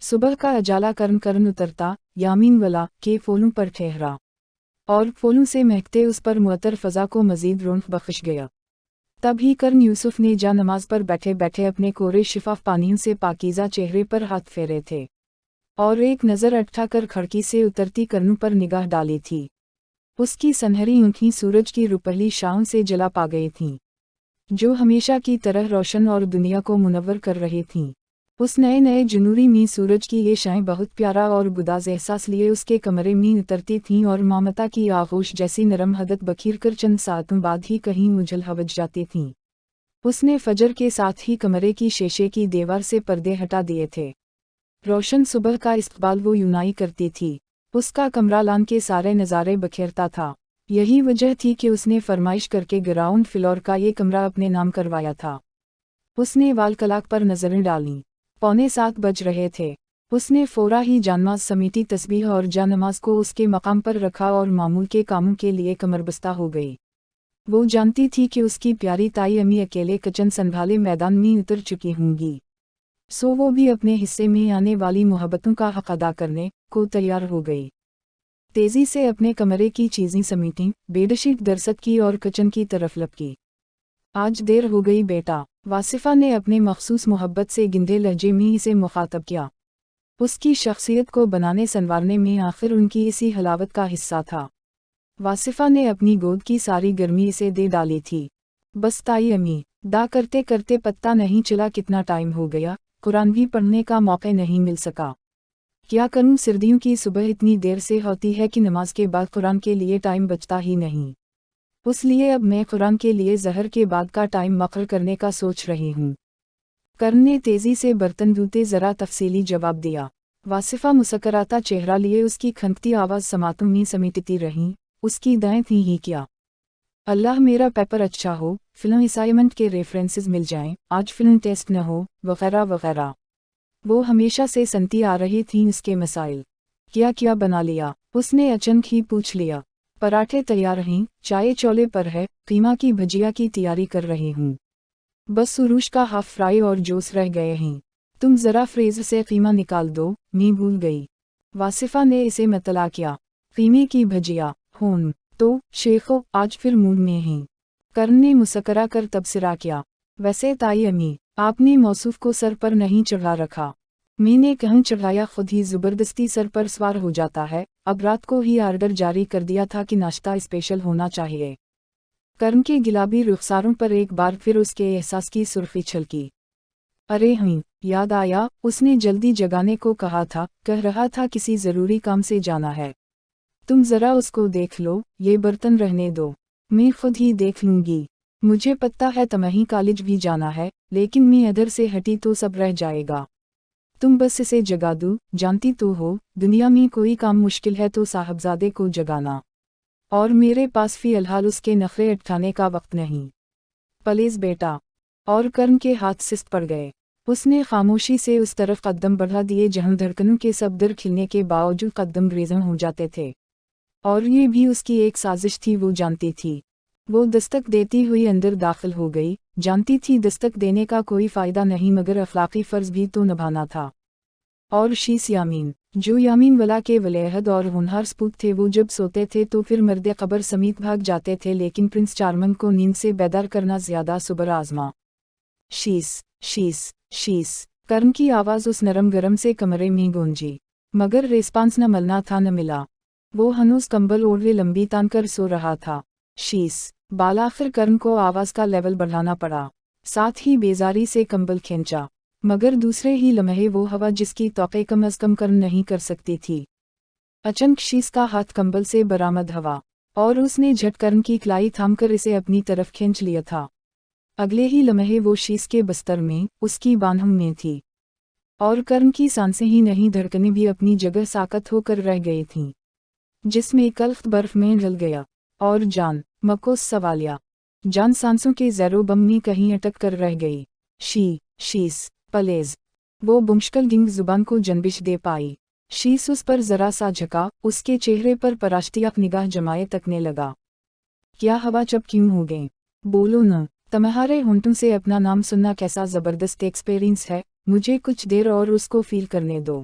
सुबह का उजाला कर्ण उतरता, यामीन वाला के फूलों पर ठहरा, और फूलों से महकते उस पर मुअत्तर फ़ज़ा को मज़ीद रौनक बख्श गया। तब ही कर्ण यूसुफ ने जा नमाज पर बैठे बैठे अपने कोरे शिफाफ पानियों से पाकीज़ा चेहरे पर हाथ फेरे थे, और एक नज़र अटकाकर खिड़की से उतरती कर्ण पर निगाह डाली थी। उसकी सनहरी आँखें सूरज की रुपहली शाम से जला पा गई थीं, जो हमेशा की तरह रोशन और दुनिया को मुनव्वर कर रही थीं। उस नए नए जनूरी में सूरज की ये शाएं बहुत प्यारा और गुदाज एहसास लिए उसके कमरे में उतरती थीं और मामता की आगोश जैसी नरम हदत बखीर कर चंद सातों बाद ही कहीं उजल हवज जाती थीं। उसने फजर के साथ ही कमरे की शीशे की दीवार से पर्दे हटा दिए थे। रोशन सुबह का इस्तकबाल वो यूनाई करती थी। उसका कमरा लान के सारे नज़ारे बखेरता था। यही वजह थी कि उसने फरमाइश करके ग्राउंड फ्लोर का ये कमरा अपने नाम करवाया था। उसने वाल कलाक पर नज़रें डालीं। 6:45 बज रहे थे। उसने फ़ौरा ही जानमाज समेटी तस्बीह और जानमाज को उसके मकाम पर रखा और मामूल के कामों के लिए कमरबस्ता हो गई। वो जानती थी कि उसकी प्यारी ताई अम्मी अकेले किचन संभाले मैदान में उतर चुकी होंगी, सो वो भी अपने हिस्से में आने वाली मोहब्बतों का हक अदा करने को तैयार हो गई। तेज़ी से अपने कमरे की चीज़ें समेटीं, बेडशीट दरसत की और किचन की तरफ लपकी। आज देर हो गई बेटा, वासिफ़ा ने अपने मखसूस मोहब्बत से गिंधे लहजे में इसे मुखातब किया। उसकी शख्सियत को बनाने संवारने में आखिर उनकी इसी हलावत का हिस्सा था। वासिफ़ा ने अपनी गोद की सारी गर्मी इसे दे डाली थी। बस ताई अम्मी, दा करते करते पत्ता नहीं चला कितना टाइम हो गया, कुरान भी पढ़ने का मौका नहीं मिल सका। क्या करूं, सर्दियों की सुबह इतनी देर से होती है कि नमाज के बाद कुरान के लिए टाइम बचता ही नहीं। उसलिए अब मैं कुरान के लिए ज़हर के बाद का टाइम मक़र्र करने का सोच रही हूँ। कर्ण ने तेज़ी से बर्तन धोते ज़रा तफसीली जवाब दिया। वासिफ़ा मुस्कुराता चेहरा लिए उसकी खनकती आवाज़ समातों में समेटती रहीं। उसकी दाएं थी ही क्या। अल्लाह मेरा पेपर अच्छा हो, फिल्म असाइनमेंट के रेफरेंसेस मिल जाएं, आज फिल्म टेस्ट न हो, वगैरह वगैरह। वो हमेशा से सुनती आ रही थी उसके मसाइल। क्या क्या बना लिया, उसने अचानक ही पूछ लिया। पराठे तैयार हैं, चाय चौले पर है, कीमा की भजिया की तैयारी कर रही हूँ। बस सुरूश का हाफ फ्राई और जूस रह गए हैं। तुम ज़रा फ्रीज़र से कीमा निकाल दो, मैं भूल गई। वासिफ़ा ने इसे मतला किया। कीमे की भजिया होन तो शेखो आज फिर मूड में हैं। कर्ण ने मुस्कुरा कर तबसरा किया। वैसे ताई अम्मी, आपने मौसूफ को सर पर नहीं चढ़ा रखा। मैंने कहीं चढ़ाया, खुद ही ज़बरदस्ती सर पर सवार हो जाता है। अब रात को ही आर्डर जारी कर दिया था कि नाश्ता स्पेशल होना चाहिए। कर्ण के गुलाबी रुखसारों पर एक बार फिर उसके एहसास की सुर्खी छलकी। अरे याद आया, उसने जल्दी जगाने को कहा था, कह रहा था किसी ज़रूरी काम से जाना है। तुम ज़रा उसको देख लो, ये बर्तन रहने दो, मैं खुद ही देख लूँगी। मुझे पता है तुम्हें कॉलेज भी जाना है, लेकिन मैं इधर से हटी तो सब रह जाएगा। तुम बस इसे जगा दो, जानती तो हो, दुनिया में कोई काम मुश्किल है तो साहबजादे को जगाना। और मेरे पास फ़िलहाल उसके नखरे अटकाने का वक्त नहीं। प्लीज़ बेटा। और कर्ण के हाथ सुस्त पड़ गए। उसने खामोशी से उस तरफ कदम बढ़ा दिए जहां धड़कनों के सब दर खिलने के बावजूद कदम रेज़म हो जाते थे। और ये भी उसकी एक साजिश थी, वो जानती थी। वो दस्तक देती हुई अंदर दाखिल हो गई, जानती थी दस्तक देने का कोई फ़ायदा नहीं मगर अखलाकी फ़र्ज़ भी तो निभाना था। और शीस यामीन, जो यामीन वाला के वलेहद और होनहार सपूत थे, वो जब सोते थे तो फिर मर्द कबर समीत भाग जाते थे, लेकिन प्रिंस चार्मन को नींद से बेदार करना ज़्यादा सुबर आज़मा। शीस शीस शीस, कर्ण की आवाज़ उस नरम गरम से कमरे में गूंजी, मगर रिस्पांस न मिलना था न मिला। वो हनूस कंबल ओढ़े लंबी तान कर सो रहा था। शीस बालाखिर कर्ण को आवाज़ का लेवल बढ़ाना पड़ा। साथ ही बेजारी से कंबल खींचा, मगर दूसरे ही लम्हे वो हवा जिसकी तौक़े कम अज़ कम कर्ण नहीं कर सकती थी। अचानक शीस का हाथ कंबल से बरामद हवा, और उसने झट कर्ण की कलाई थामकर इसे अपनी तरफ खींच लिया था। अगले ही लम्हे वो शीस के बस्तर में, उसकी बाहों में थी, और कर्ण की सांसें ही नहीं धड़कनें भी अपनी जगह साकत होकर रह गई थीं। जिसमें कल्फ बर्फ में ढल गया, और जान मकोस सवालिया, जान सांसों के ज़ेरो बम में कहीं अटक कर रह गई। शीस प्लीज़, वो मुश्किल गिंग जुबान को जनबिश दे पाई। शीस उस पर ज़रा सा झका, उसके चेहरे पर पराश्तियाक निगाह जमाए तकने लगा। क्या हवा चप क्यों हो गए, बोलो न। तुम्हारे होंठों से अपना नाम सुनना कैसा ज़बरदस्त एक्सपीरियंस है, मुझे कुछ देर और उसको फील करने दो।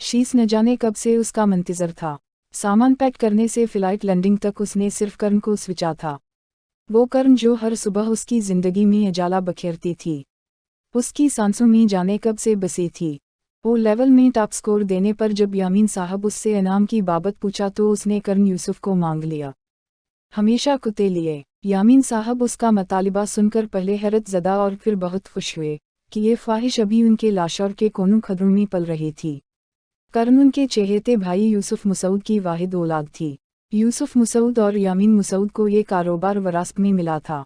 शीस न जाने कब से उसका मंतज़र था। सामान पैक करने से फ्लाइट लैंडिंग तक उसने सिर्फ कर्ण को सोचा था। वो कर्ण जो हर सुबह उसकी ज़िंदगी में उजाला बखेरती थी, उसकी सांसों में जाने कब से बसी थी। ओ लेवल में टॉप स्कोर देने पर जब यामीन साहब उससे इनाम की बाबत पूछा तो उसने कर्ण यूसुफ को मांग लिया, हमेशा कुत्ते लिए। यामीन साहब उसका मतालिबा सुनकर पहले हैरत ज़दा और फिर बहुत खुश हुए कि ये ख्वाहिश अभी उनके लाशौर के कोनों खदरों में पल रही थी। कर्ण उनके चहेते भाई यूसुफ मसूद की वाहिद औलाद थी। यूसुफ मसूद और यामीन मसूद को ये कारोबार विरासत में मिला था।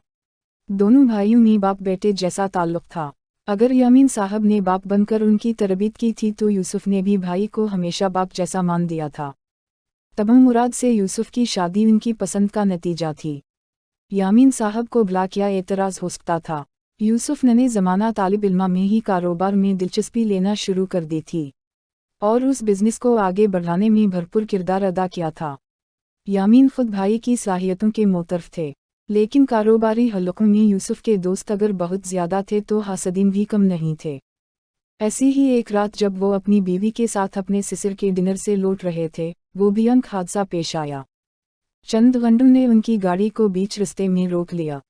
दोनों भाइयों में बाप बेटे जैसा ताल्लुक़ था। अगर यामीन साहब ने बाप बनकर उनकी तरबियत की थी तो यूसुफ ने भी भाई को हमेशा बाप जैसा मान दिया था। तबम मुराद से यूसुफ की शादी उनकी पसंद का नतीजा थी। यामीन साहब को भला क्या एतराज़ हो सकता था। यूसुफ ने ज़माना तालिब इल्मा में ही कारोबार में दिलचस्पी लेना शुरू कर दी थी और उस बिज़नेस को आगे बढ़ाने में भरपूर किरदार अदा किया था। यामीन खुद भाई की सलाहियतों के मोतरफ थे, लेकिन कारोबारी हलकों में यूसुफ के दोस्त अगर बहुत ज़्यादा थे तो हासदीन भी कम नहीं थे। ऐसी ही एक रात जब वो अपनी बीवी के साथ अपने सिसर के डिनर से लौट रहे थे, वो भयानक हादसा पेश आया। चंद गंडों ने उनकी गाड़ी को बीच रास्ते में रोक लिया।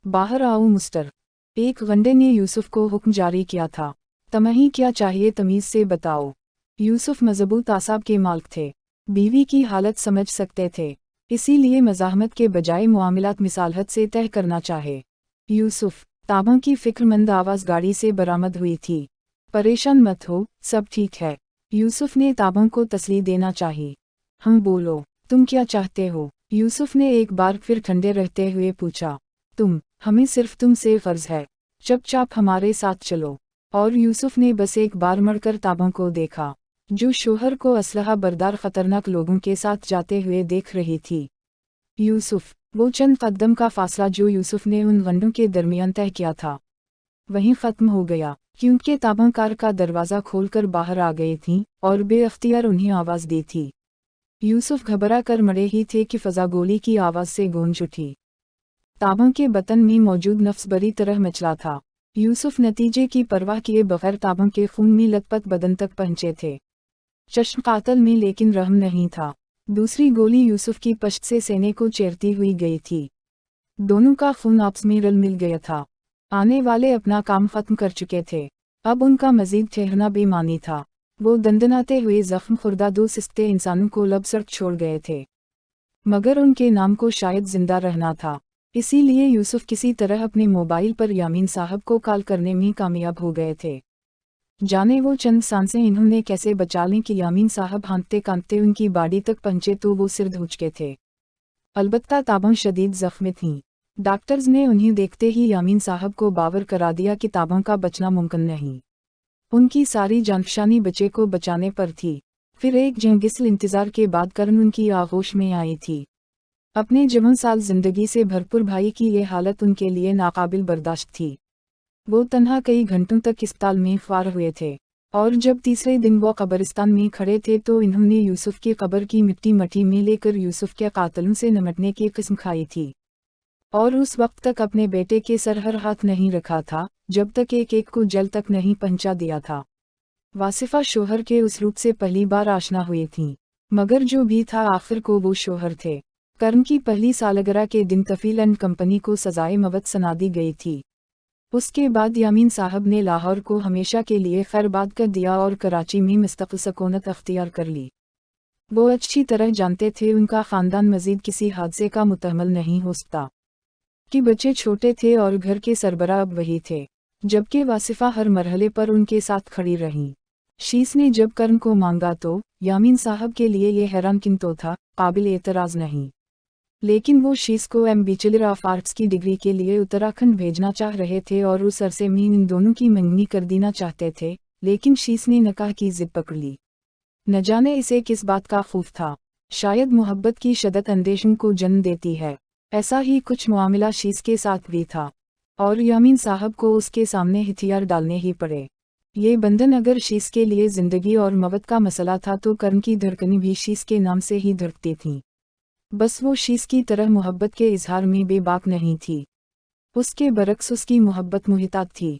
बाहर आओ मुस्टर, एक गंडे ने यूसुफ को हुक्म जारी किया था। तुम्हें क्या चाहिए तमीज़ से बताओ। यूसुफ मजबूत आसाब के मालिक थे, बीवी की हालत समझ सकते थे, इसीलिए मज़ाहमत के बजाय मुआमलात मिसालहत से तय करना चाहे। यूसुफ, ताबों की फ़िक्रमंद आवाज़ गाड़ी से बरामद हुई थी। परेशान मत हो, सब ठीक है। यूसुफ ने ताबों को तसल्ली देना चाहिए। हम बोलो, तुम क्या चाहते हो? यूसुफ ने एक बार फिर ठंडे रहते हुए पूछा। हमें सिर्फ तुमसे फ़र्ज़ है, चुपचाप हमारे साथ चलो। और यूसुफ ने बस एक बार मुड़कर ताबों को देखा, जो शोहर को असलहा बरदार ख़तरनाक लोगों के साथ जाते हुए देख रही थी। यूसुफ, वो चंद कदम का फासला जो यूसुफ ने उन गंडों के दरमियान तय किया था, वहीं ख़त्म हो गया, क्योंकि ताबा कार का दरवाज़ा खोलकर बाहर आ गई थीं और बेअख्तियार उन्हें आवाज़ दी थी। यूसुफ घबरा कर मरे ही थे कि फ़ज़ा गोली की आवाज़ से गूंज उठी। ताबा के बतन में मौजूद नफ्स बरी तरह मचला था। यूसुफ नतीजे की परवाह किए बगैर ताबा के खून में लथपथ बदन तक पहुंचे थे। चश्म कातल में लेकिन रहम नहीं था। दूसरी गोली यूसुफ की पश्त से सीने को चीरती हुई गई थी। दोनों का खून आपस में रल मिल गया था। आने वाले अपना काम खत्म कर चुके थे, अब उनका मजीद ठहरना बेमानी था। वो दंदनाते हुए जख्म खुर्दा दो सिस्ते इंसानों को लबसड़क छोड़ गए थे, मगर उनके नाम को शायद जिंदा रहना था। इसीलिए यूसुफ किसी तरह अपने मोबाइल पर यामीन साहब को कॉल करने में कामयाब हो गए थे। जाने वो चंद सांसें इन्होंने कैसे बचा लीं कि यामीन साहब हाँकते कांपते उनकी बाड़ी तक पहुंचे तो वो सिर धूचके थे। अलबत्ता ताबा शदीद जख्मी थीं। डॉक्टर्स ने उन्हें देखते ही यामीन साहब को बावर करा दिया कि ताबा का बचना मुमकिन नहीं। उनकी सारी जानफशानी बच्चे को बचाने पर थी। फिर एक जंगिसल इंतज़ार के बाद कर्ण उनकी आगोश में आई थी। अपने जवान साल जिंदगी से भरपूर भाई की ये हालत उनके लिए नाकाबिल बर्दाश्त थी। वो तन्हा कई घंटों तक अस्पताल में ख्वार हुए थे, और जब तीसरे दिन वो कब्रिस्तान में खड़े थे तो इन्होंने यूसुफ की कब्र की मिट्टी मट्टी में लेकर यूसुफ के कातलों से निमटने की कसम खाई थी। और उस वक्त तक अपने बेटे के सर हर हाथ नहीं रखा था जब तक एक एक को जल तक नहीं पहुंचा दिया था। वासिफा शोहर के उस रूप से पहली बार आशना हुई थीं, मगर जो भी था आखिर को वो शोहर थे। कर्ण की पहली सालगिरह के दिन कफील एंड कंपनी को सजाए मवत सना दी गई थी। उसके बाद यामीन साहब ने लाहौर को हमेशा के लिए खैरबाद कर दिया और कराची में मुस्तकिल सकूनत अख्तियार कर ली। वो अच्छी तरह जानते थे उनका ख़ानदान मज़ीद किसी हादसे का मुतहम्मिल नहीं हो सकता, कि बच्चे छोटे थे और घर के सरबराह अब वही थे, जबकि वासिफा हर मरहले पर उनके साथ खड़ी रहीं। शीस ने जब कर्ण को मांगा तो यामीन साहब के लिए ये हैरान किन तो था, काबिल एतराज़ नहीं। लेकिन वो शीस को बैचलर ऑफ आर्ट्स की डिग्री के लिए उत्तराखंड भेजना चाह रहे थे और उस अरसे में इन दोनों की मंगनी कर देना चाहते थे, लेकिन शीस ने निकाह की जिद पकड़ ली। न जाने इसे किस बात का खौफ था, शायद मोहब्बत की शदत अंदेशों को जन्म देती है। ऐसा ही कुछ मामला शीस के साथ भी था, और यामीन साहब को उसके सामने हथियार डालने ही पड़े। ये बंधन अगर शीस के लिए ज़िंदगी और मौत का मसला था तो कर्ण की धड़कनें भी शीस के नाम से ही धड़कती थीं। बस वो शीस की तरह मोहब्बत के इजहार में बेबाक नहीं थी, उसके बरक्स उसकी मोहब्बत मुहितात थी।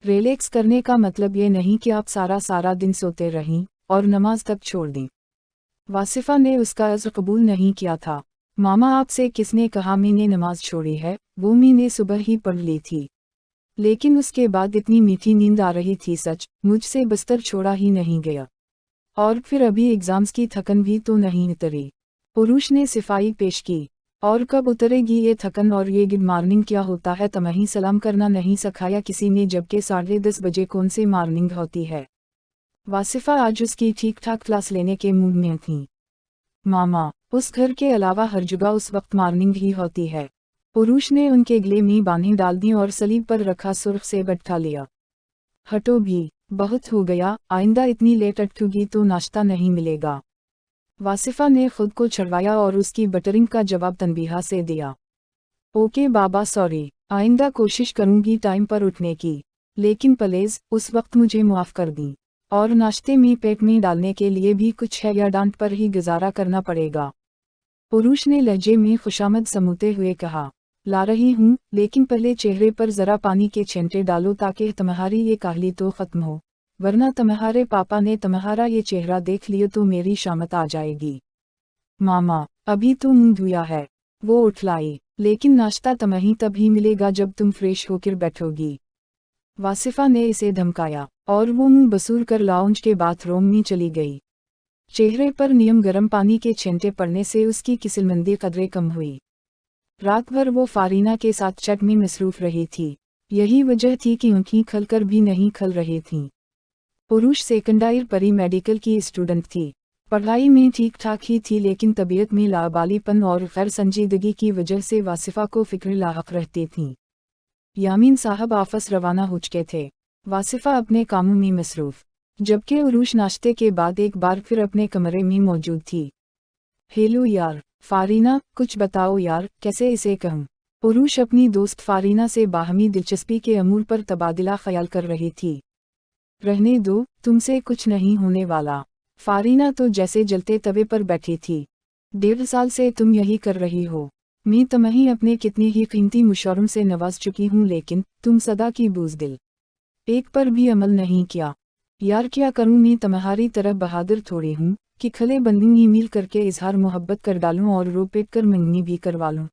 रिलैक्स करने का मतलब ये नहीं कि आप सारा दिन सोते रहें और नमाज तक छोड़ दें। वासिफा ने उसका अज़्र कबूल नहीं किया था। मामा आपसे किसने कहा मैंने नमाज छोड़ी है, वो मैंने सुबह ही पढ़ ली थी। लेकिन उसके बाद इतनी मीठी नींद आ रही थी, सच मुझसे बिस्तर छोड़ा ही नहीं गया। और फिर अभी एग्जाम्स की थकन भी तो नहीं उतरी। पुरुष ने सिफाई पेश की। और कब उतरेगी ये थकन, और ये गुड मॉर्निंग क्या होता है, तमही सलाम करना नहीं सिखाया किसी ने, जबकि 10:30 बजे कौन सी मॉर्निंग होती है। वासिफा आज उसकी ठीक ठाक क्लास लेने के मूड में थी। मामा, उस घर के अलावा हर जगह उस वक्त मॉर्निंग ही होती है। पुरुष ने उनके गले में बांधें डाल दी और सलीब पर रखा सुर्ख से बैठा लिया। हटो भी, बहुत हो गया, आइंदा इतनी लेट उठोगी तो नाश्ता नहीं मिलेगा। वासिफा ने खुद को छुड़वाया और उसकी बटरिंग का जवाब तनबीहा से दिया। ओके बाबा, सॉरी, आइंदा कोशिश करूंगी टाइम पर उठने की, लेकिन प्लीज उस वक्त मुझे माफ़ कर दी। और नाश्ते में पेट में डालने के लिए भी कुछ है या डांट पर ही गुजारा करना पड़ेगा। पुरुष ने लहजे में खुशामद समूते हुए कहा, ला रही हूँ, लेकिन पहले चेहरे पर जरा पानी के छींटे डालो ताकि तुम्हारी ये काहली तो खत्म हो, वरना तुम्हारे पापा ने तुम्हारा ये चेहरा देख लिया तो मेरी शामत आ जाएगी। मामा, अभी तो मुंह धोया है। वो उठलाई, लेकिन नाश्ता तुम्हें तभी मिलेगा जब तुम फ्रेश होकर बैठोगी। वासिफा ने इसे धमकाया और वो मुंह बसूर कर लाउंज के बाथरूम में चली गई। चेहरे पर नियम गर्म पानी के छींटे पड़ने से उसकी किस्मंदी कदरे कम हुई। रात भर वो फारीना के साथ चट में मसरूफ रही थी। यही वजह थी कि आँखें खलकर भी नहीं खल रही थीं। पुरुष सेकेंडरी परी मेडिकल की स्टूडेंट थी। पढ़ाई में ठीक ठाक ही थी, लेकिन तबीयत में लाबालीपन और गैर संजीदगी की वजह से वासिफा को फिक्र लाहक रहती थी। यामीन साहब ऑफिस रवाना हो चुके थे। वासिफा अपने कामों में मसरूफ, जबकि उरूश नाश्ते के बाद एक बार फिर अपने कमरे में मौजूद थी। हेलो यार, फारीना, कुछ बताओ यार, कैसे इसे कहूँ। उरूश अपनी दोस्त फारीना से बाहमी दिलचस्पी के अमूर पर तबादला ख्याल कर रही थी। रहने दो, तुमसे कुछ नहीं होने वाला। फारीना तो जैसे जलते तवे पर बैठी थी। 1.5 साल से तुम यही कर रही हो। मैं तुम्हें अपने कितने ही कीमती मुशौरों से नवाज चुकी हूँ, लेकिन तुम सदा की बुज़दिल, एक पर भी अमल नहीं किया। यार क्या करूँ, मैं तुम्हारी तरह बहादुर थोड़ी हूँ कि खले बंदी ईमेल करके इजहार मोहब्बत कर डालूं और रो पेट कर मंगनी भी करवा लूं।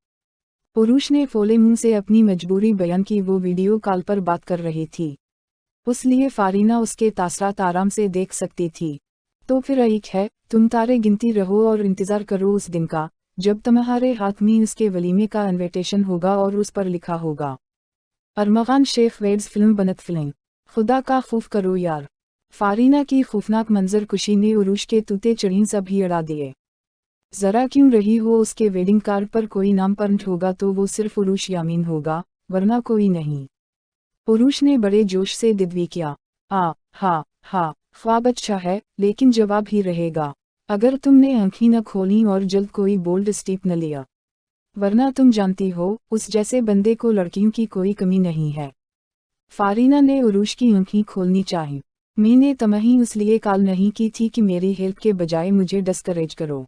पुरुष ने फोले मुंह से अपनी मजबूरी बयान की। वो वीडियो कॉल पर बात कर रही थी, उसलिए फारीना उसके तासरात आराम से देख सकती थी। तो फिर एक है, तुम तारे गिनती रहो और इंतज़ार करो उस दिन का जब तुम्हारे हाथ में उसके वलीमे का इन्विटेशन होगा और उस पर लिखा होगा, अरमगान शेख वेड्स फिल्म बनत फिल्म। खुदा का खौफ करो यार। फारीना की खौफनाक मंजर कुशी ने उरूश के तूते चढ़ीं सब ही अड़ा दिए। जरा क्यों रही हो, उसके वेडिंग कार्ड पर कोई नाम प्रिंट होगा तो वो सिर्फ उरूश यामीन होगा, वरना कोई नहीं। उरूश ने बड़े जोश से दिदवी किया। हा, ख्वाब अच्छा है, लेकिन जवाब ही रहेगा अगर तुमने आंखें न खोली और जल्द कोई बोल्ड स्टेप न लिया, वरना तुम जानती हो उस जैसे बंदे को लड़कियों की कोई कमी नहीं है। फारीना ने उरूश की आंखें खोलनी चाहिए। मैंने तुम्हें इसलिए कॉल नहीं की थी कि मेरी हेल्प के बजाय मुझे डिस्करेज करो।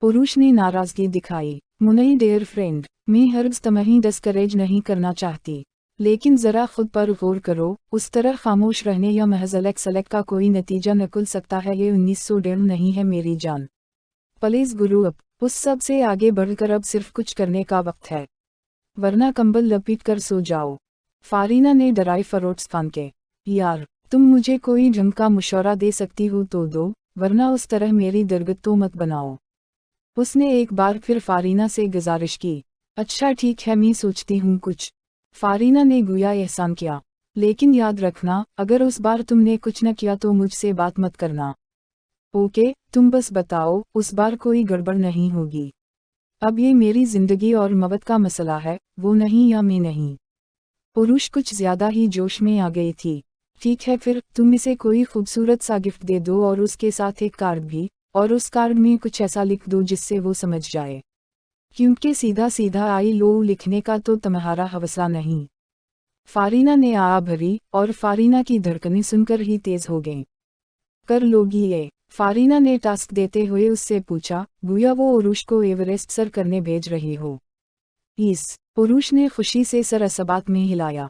उरूश ने नाराजगी दिखाई। मुनई डियर फ्रेंड, मैं हर्ब्स तुम्हें डिस्करेज नहीं करना चाहती, लेकिन ज़रा खुद पर गौर करो। उस तरह खामोश रहने या महज सेलेक्ट का कोई नतीजा निकल सकता है। ये 1901 नहीं है मेरी जान। प्लीज गुरु अप, उस सब से आगे बढ़कर अब सिर्फ कुछ करने का वक्त है, वरना कंबल लपेट कर सो जाओ। फारीना ने डराई फरोट्स फान के। यार, तुम मुझे कोई ढंग का मशवरा दे सकती हो तो दो, वरना उस तरह मेरी दरगत तो मत बनाओ। उसने एक बार फिर फारीना से गुजारिश की। अच्छा ठीक है, मैं सोचती हूँ कुछ। फारीना ने गुया एहसान किया, लेकिन याद रखना अगर उस बार तुमने कुछ न किया तो मुझसे बात मत करना। ओके, तुम बस बताओ उस बार कोई गड़बड़ नहीं होगी। अब ये मेरी जिंदगी और मौत का मसला है, वो नहीं या मैं नहीं। पुरुष कुछ ज्यादा ही जोश में आ गई थी। ठीक है फिर, तुम इसे कोई खूबसूरत सा गिफ्ट दे दो और उसके साथ एक कार्ड भी, और उस कार्ड में कुछ ऐसा लिख दो जिससे वो समझ जाए, क्योंकि सीधा सीधा आई लो लिखने का तो तुम्हारा हवसला नहीं। फारीना ने आ भरी और फारीना की धड़कनें सुनकर ही तेज हो गईं। कर लोगी ये? फारीना ने टास्क देते हुए उससे पूछा। गुया वो उरूश को एवरेस्ट सर करने भेज रही हो। इस पुरुष ने खुशी से सर असबात में हिलाया।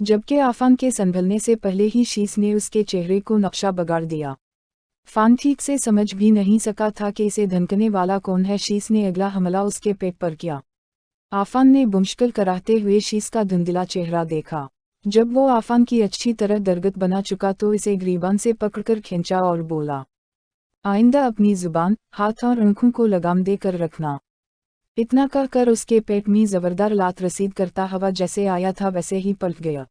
जबकि आफान के संभलने से पहले ही शीस ने उसके चेहरे को नक्शा बगाड़ दिया। फान ठीक से समझ भी नहीं सका था कि इसे धमकने वाला कौन है। शीस ने अगला हमला उसके पेट पर किया। आफान ने मुश्किल कराते हुए शीस का धुंधला चेहरा देखा। जब वो आफान की अच्छी तरह दरगत बना चुका तो इसे ग्रीबान से पकड़कर खींचा और बोला, आइंदा अपनी जुबान, हाथ और आंखों को लगाम देकर रखना। इतना कहकर उसके पेट में जबरदार लात रसीद करता हवा जैसे आया था वैसे ही पलट गया।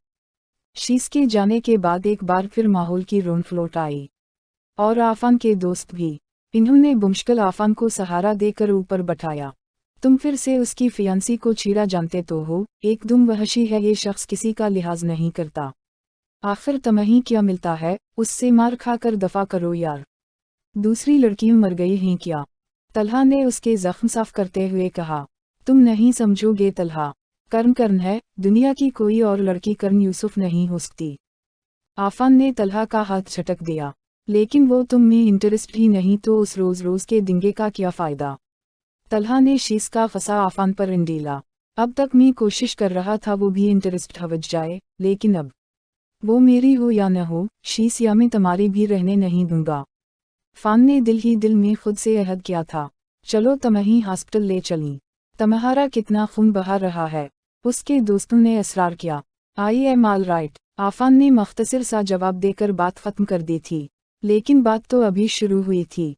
शीस के जाने के बाद एक बार फिर माहौल की रौनक लौट आई और आफान के दोस्त भी। इन्होंने मुश्किल आफान को सहारा देकर ऊपर बैठाया। तुम फिर से उसकी फियांसी को छीड़ा जानते तो हो, एकदम वहशी है ये शख्स, किसी का लिहाज नहीं करता। आखिर तुम्हें क्या मिलता है, उससे मार खाकर दफा करो यार। दूसरी लड़कियां मर गई हैं क्या? तलहा ने उसके जख्म साफ करते हुए कहा। तुम नहीं समझोगे तलहा, कर्ण है, दुनिया की कोई और लड़की कर्ण यूसुफ नहीं हो सकती। आफान ने तलहा का हाथ झटक दिया। लेकिन वो तुम में इंटरेस्ट ही नहीं तो उस रोज रोज के दिंगे का क्या फ़ायदा? तलहा ने शीस का फंसा आफान पर इंडीला। अब तक मैं कोशिश कर रहा था वो भी इंटरेस्ट हवज जाए, लेकिन अब वो मेरी हो या न हो, शीस या मैं तुम्हारी भी रहने नहीं दूंगा। फान ने दिल ही दिल में खुद से अहद किया था, चलो तुम्हें हॉस्पिटल ले चली। तुम्हारा कितना खून बहा रहा है? उसके दोस्तों ने असरार किया। I am all right, Afan ने मुख्तसर सा जवाब देकर बात खत्म कर दी थी। लेकिन बात तो अभी शुरू हुई थी।